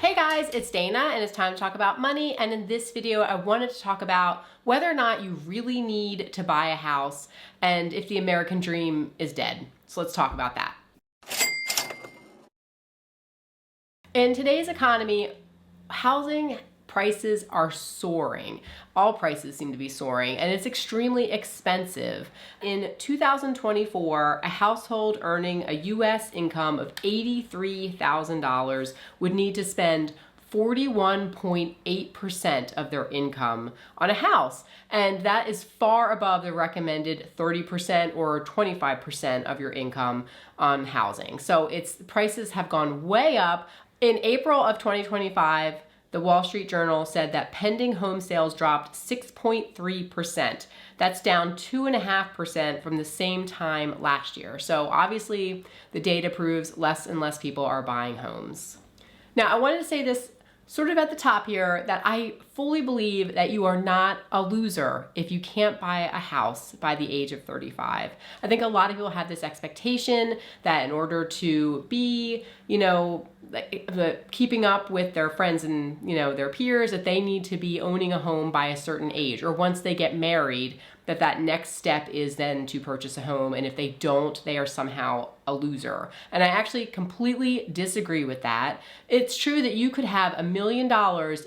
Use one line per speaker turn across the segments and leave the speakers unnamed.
Hey guys, it's Dana and it's time to talk about money, and in this video I wanted to talk about whether or not you really need to buy a house and if the American dream is dead. So let's talk about that. In today's economy, housing prices are soaring. All prices seem to be soaring, and it's extremely expensive. In 2024, a household earning a US income of $83,000 would need to spend 41.8% of their income on a house. And that is far above the recommended 30% or 25% of your income on housing. So prices have gone way up. In April of 2025, the Wall Street Journal said that pending home sales dropped 6.3%. That's down 2.5% from the same time last year. So obviously the data proves less and less people are buying homes. Now, I wanted to say this sort of at the top here, that I fully believe that you are not a loser if you can't buy a house by the age of 35. I think a lot of people have this expectation that in order to be, keeping up with their friends and, their peers, that they need to be owning a home by a certain age, or once they get married, that next step is then to purchase a home, and if they don't, they are somehow a loser. And I actually completely disagree with that. It's true that you could have $1 million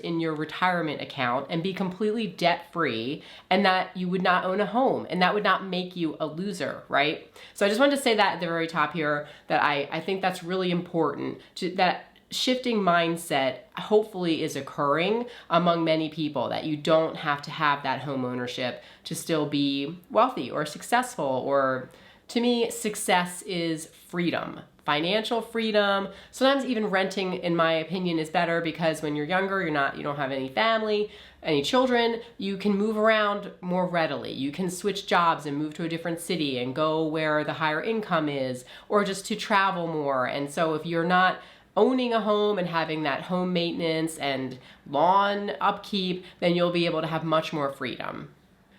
in your retirement account and be completely debt-free, and that you would not own a home, and that would not make you a loser, right? So I just wanted to say that at the very top here, that I think that's really important, that shifting mindset hopefully is occurring among many people, that you don't have to have that home ownership to still be wealthy or successful. Or to me, success is freedom, financial freedom. Sometimes even renting, in my opinion, is better, because when you're younger, you don't have any family, any children, you can move around more readily. You can switch jobs and move to a different city and go where the higher income is, or just to travel more. And so if you're not owning a home and having that home maintenance and lawn upkeep, then you'll be able to have much more freedom.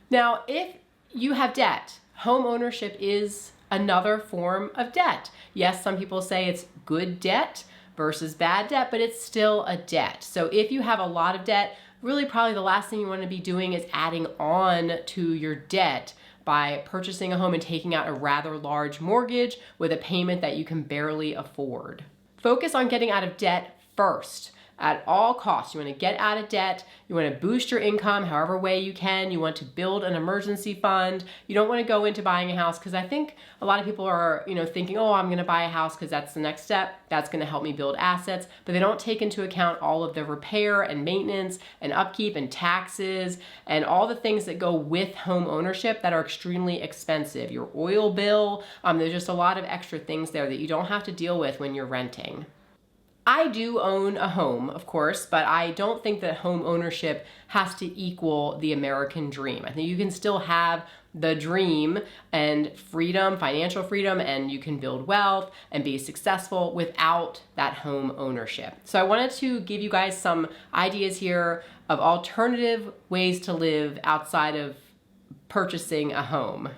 Now, if you have debt, home ownership is another form of debt. Yes, some people say it's good debt versus bad debt, but it's still a debt. So if you have a lot of debt, really probably the last thing you want to be doing is adding on to your debt by purchasing a home and taking out a rather large mortgage with a payment that you can barely afford. Focus on getting out of debt first. At all costs, you want to get out of debt. You want to boost your income however way you can. You want to build an emergency fund. You don't want to go into buying a house, because I think a lot of people are, thinking, oh, I'm going to buy a house because that's the next step. That's going to help me build assets. But they don't take into account all of the repair and maintenance and upkeep and taxes and all the things that go with home ownership that are extremely expensive. Your oil bill, there's just a lot of extra things there that you don't have to deal with when you're renting. I do own a home, of course, but I don't think that home ownership has to equal the American dream. I think you can still have the dream and freedom, financial freedom, and you can build wealth and be successful without that home ownership. So I wanted to give you guys some ideas here of alternative ways to live outside of purchasing a home.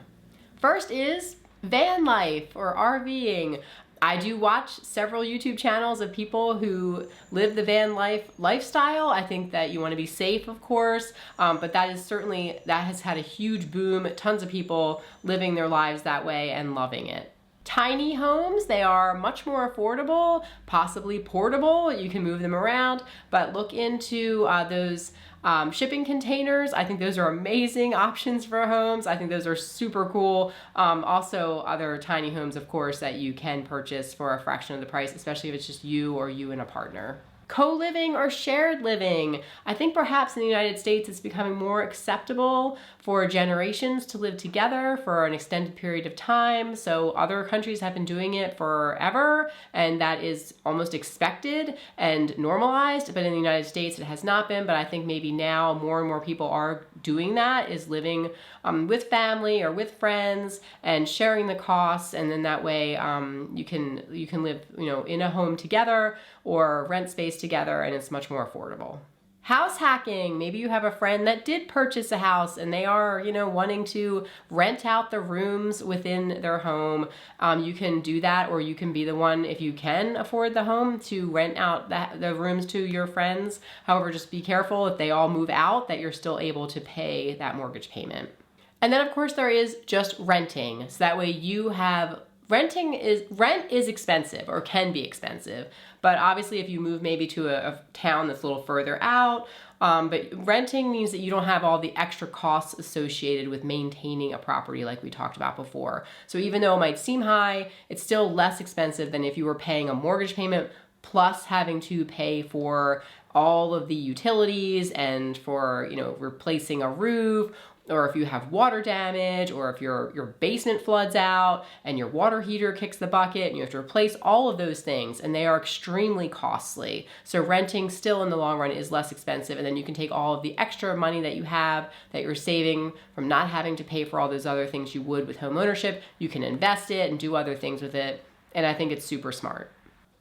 First is van life or RVing. I do watch several YouTube channels of people who live the van lifestyle. I think that you want to be safe, of course, but that has had a huge boom. Tons of people living their lives that way and loving it. Tiny homes, they are much more affordable, possibly portable. You can move them around, but look into those shipping containers. I think those are amazing options for homes. I think those are super cool. Also, other tiny homes, of course, that you can purchase for a fraction of the price, especially if it's just you or you and a partner. Co-living or shared living. I think perhaps in the United States it's becoming more acceptable for generations to live together for an extended period of time. So other countries have been doing it forever, and that is almost expected and normalized. But in the United States it has not been. But I think maybe now more and more people are doing that, is living with family or with friends and sharing the costs, and then that way you can live in a home together or rent space together, and it's much more affordable. House hacking. Maybe you have a friend that did purchase a house and they are, wanting to rent out the rooms within their home. You can do that, or you can be the one, if you can afford the home, to rent out the rooms to your friends. However, just be careful if they all move out that you're still able to pay that mortgage payment. And then of course there is just renting. So that way you have rent is expensive, or can be expensive, but obviously if you move maybe to a town that's a little further out, but renting means that you don't have all the extra costs associated with maintaining a property like we talked about before. So even though it might seem high, it's still less expensive than if you were paying a mortgage payment plus having to pay for all of the utilities and for, replacing a roof, or if you have water damage, or if your basement floods out and your water heater kicks the bucket and you have to replace all of those things, and they are extremely costly. So renting still in the long run is less expensive, and then you can take all of the extra money that you have, that you're saving from not having to pay for all those other things you would with home ownership. You can invest it and do other things with it, and I think it's super smart.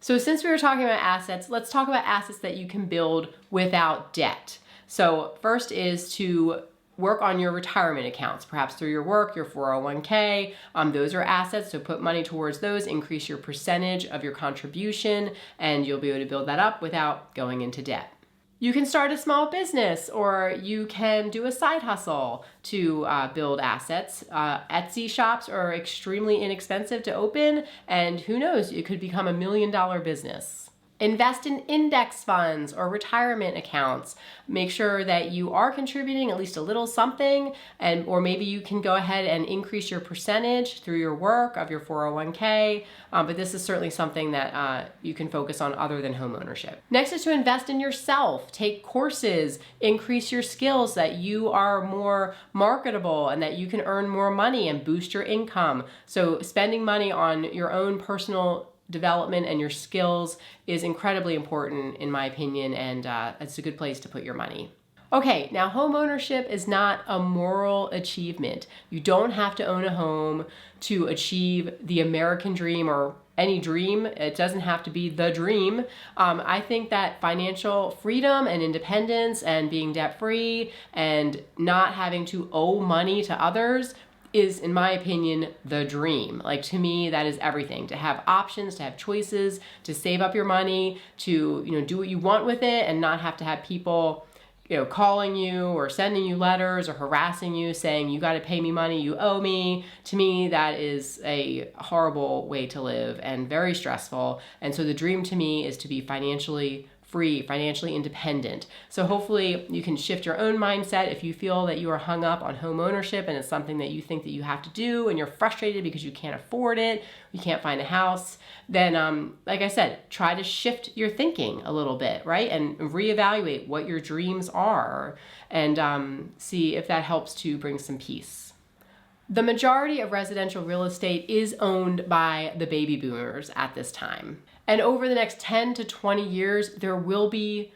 So since we were talking about assets, let's talk about assets that you can build without debt. So first is to work on your retirement accounts, perhaps through your work, your 401k. Those are assets, so put money towards those, increase your percentage of your contribution, and you'll be able to build that up without going into debt. You can start a small business, or you can do a side hustle to build assets. Etsy shops are extremely inexpensive to open, and who knows, it could become $1 million business. Invest in index funds or retirement accounts. Make sure that you are contributing at least a little something, or maybe you can go ahead and increase your percentage through your work of your 401k. But this is certainly something that you can focus on other than home ownership. Next is to invest in yourself. Take courses, increase your skills so that you are more marketable and that you can earn more money and boost your income. So spending money on your own personal development and your skills is incredibly important in my opinion, and it's a good place to put your money. Okay, now home ownership is not a moral achievement. You don't have to own a home to achieve the American dream or any dream. It doesn't have to be the dream. I think that financial freedom and independence and being debt-free and not having to owe money to others is, in my opinion, the dream. Like, to me, that is everything. To have options, to have choices, to save up your money, to, do what you want with it and not have to have people, calling you or sending you letters or harassing you saying, you got to pay me money, you owe me. To me, that is a horrible way to live and very stressful. And so the dream to me is to be financially free, financially independent. So hopefully you can shift your own mindset. If you feel that you are hung up on home ownership and it's something that you think that you have to do and you're frustrated because you can't afford it, you can't find a house, then like I said, try to shift your thinking a little bit, right? And reevaluate what your dreams are and see if that helps to bring some peace. The majority of residential real estate is owned by the baby boomers at this time. And over the next 10 to 20 years, there will be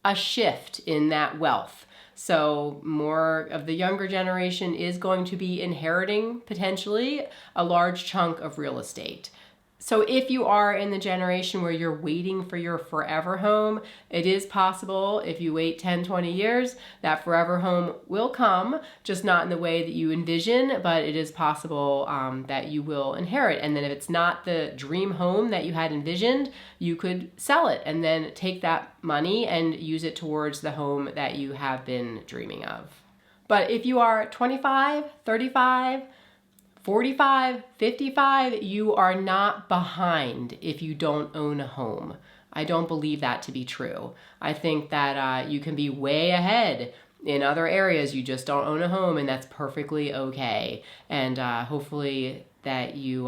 a shift in that wealth. So more of the younger generation is going to be inheriting potentially a large chunk of real estate. So if you are in the generation where you're waiting for your forever home, it is possible if you wait 10, 20 years, that forever home will come, just not in the way that you envision, but it is possible that you will inherit. And then if it's not the dream home that you had envisioned, you could sell it and then take that money and use it towards the home that you have been dreaming of. But if you are 25, 35, 45, 55, you are not behind if you don't own a home. I don't believe that to be true. I think that you can be way ahead in other areas. You just don't own a home, and that's perfectly okay. And hopefully that you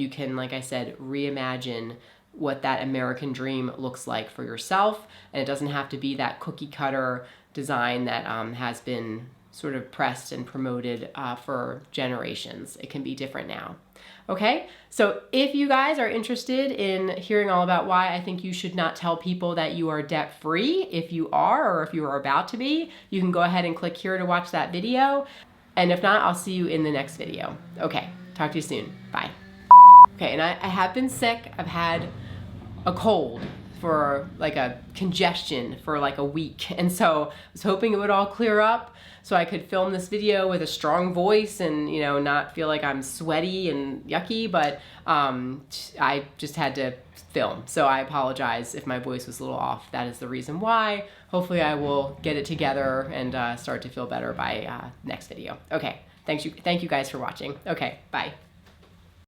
can, like I said, reimagine what that American dream looks like for yourself. And it doesn't have to be that cookie cutter design that has been sort of pressed and promoted for generations. It can be different now. Okay, so if you guys are interested in hearing all about why I think you should not tell people that you are debt-free, if you are or if you are about to be, you can go ahead and click here to watch that video. And if not, I'll see you in the next video. Okay, talk to you soon. Bye. Okay, and I have been sick. I've had a cold for like a congestion for like a week. And so I was hoping it would all clear up so I could film this video with a strong voice and, you know, not feel like I'm sweaty and yucky, but I just had to film. So I apologize if my voice was a little off. That is the reason why. Hopefully I will get it together and start to feel better by next video. Okay, thank you guys for watching. Okay, bye.